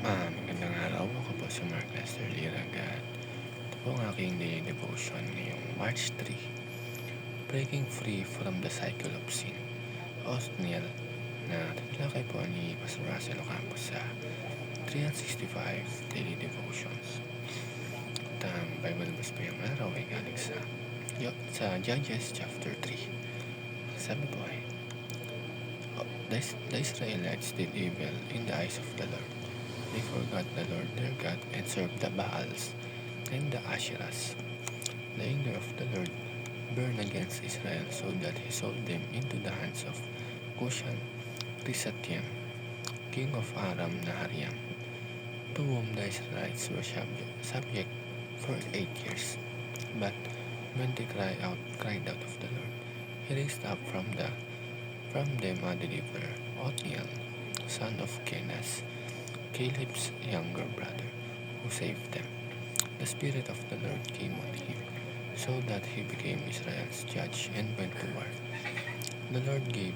Magandang araw. Ako po si Mark Lester Liragat. Ito po ang aking daily devotion ngayong March 3. Breaking Free from the Cycle of Sin. Othniel na tatalakay po ni Pastor Russell Ocampo sa 365 Daily Devotions. At ang Bible verse po yung araw ay galing sa Judges chapter 3. Sabi po ay, the Israelites did evil in the eyes of the Lord. They forgot the Lord their God and served the Baals and the Asherahs. The anger of the Lord burned against Israel so that he sold them into the hands of Cushan-Rishathaim, king of Aram Naharaim, to whom the Israelites were subject for 8 years. But when they cried out of the Lord, he raised up from them a deliverer, Othniel, son of Kenaz, Caleb's younger brother, who saved them. The Spirit of the Lord came on him, so that he became Israel's judge and went to war. The Lord gave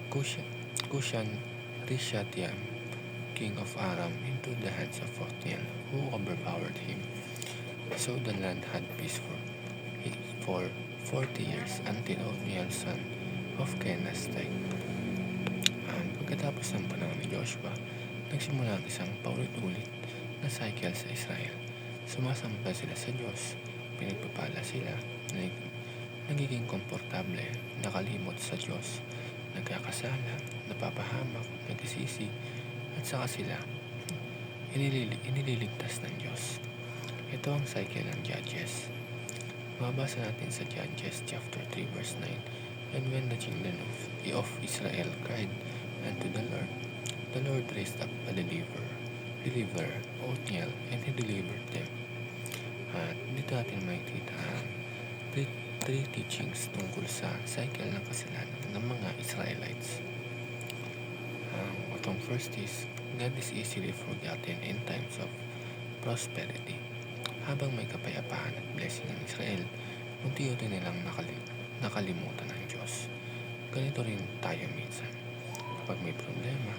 Cushan-Rishathaim, king of Aram, into the hands of Othniel, who overpowered him. So the land had peace for 40 years until Othniel, son of Kenaz, died. Pagkatapos ng panahon ni Joshua, nagsimula ang isang paulit-ulit na cycle sa Israel. Sumasamba sila sa Diyos, pinagpapala sila, nagiging komportable, nakalimot sa Diyos, nagkakasala, napapahamak, nagsisisi, at saka sila inililigtas ng Diyos. Ito ang cycle ng Judges. Mabasa natin sa Judges chapter 3 verse 9. And when the children of Israel cried unto the Lord raised up a deliverer, Othniel, and he delivered them. At dito natin makikita ang three teachings tungkol sa cycle ng kasalanan ng mga Israelites. Itong first is, God is easily forgotten in times of prosperity. Habang may kapayapaan at blessing ng Israel, unti-unti nilang nakalimutan ng Diyos. Ganito rin tayo minsan. Kapag may problema,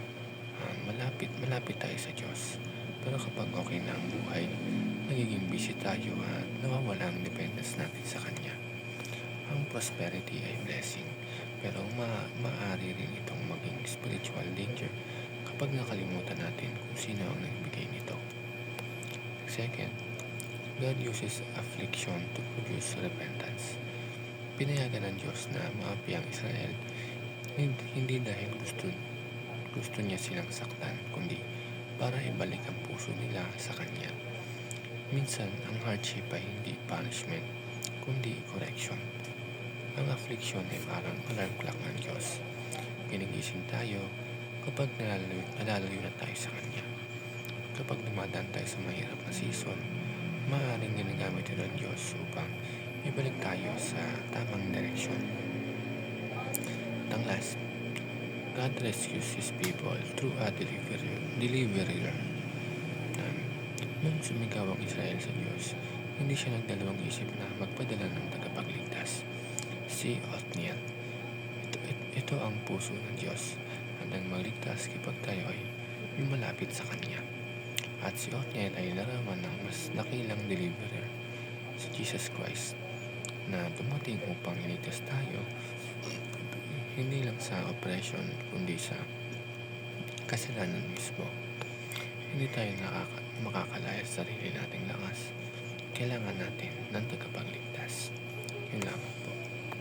malapit tayo sa Diyos. Pero kapag okay na ang buhay, nagiging busy tayo at nawawala ang dependence natin sa Kanya. Ang prosperity ay blessing, pero maaari rin itong maging spiritual danger kapag nakalimutan natin kung sino ang nagbigay nito. Second, God uses affliction to produce repentance. Pinayagan ng Diyos na maapi ang Israel, hindi dahil gusto niya silang saktan, kundi para ibalik ang puso nila sa Kanya. Minsan, ang hardship ay hindi punishment, kundi correction. Ang affliction ay parang alarm clock ng Diyos. Ginigising tayo kapag nalalayo na tayo sa Kanya. Kapag dumadaan tayo sa mahirap na season, maaaring ginagamit ito ng Diyos upang ibalik tayo sa tamang direksyon. Ang last, God rescues His people through a deliverer. Nung sumigaw ang Israel sa Diyos, hindi siya nagdalawang isip na magpadala ng tagapagligtas. Si Othniel. Ito ang puso ng Diyos, handang magligtas kapag tayo ay lumalapit sa Kanya. At si Othniel ay larawan ng mas dakilang deliverer, si Jesus Christ, na dumating upang iligtas tayo, hindi lang sa oppression, kundi sa kasalanan mismo. Hindi tayo makakalaya sa sarili nating lakas. Kailangan natin ng tagapagligtas. Yun lang.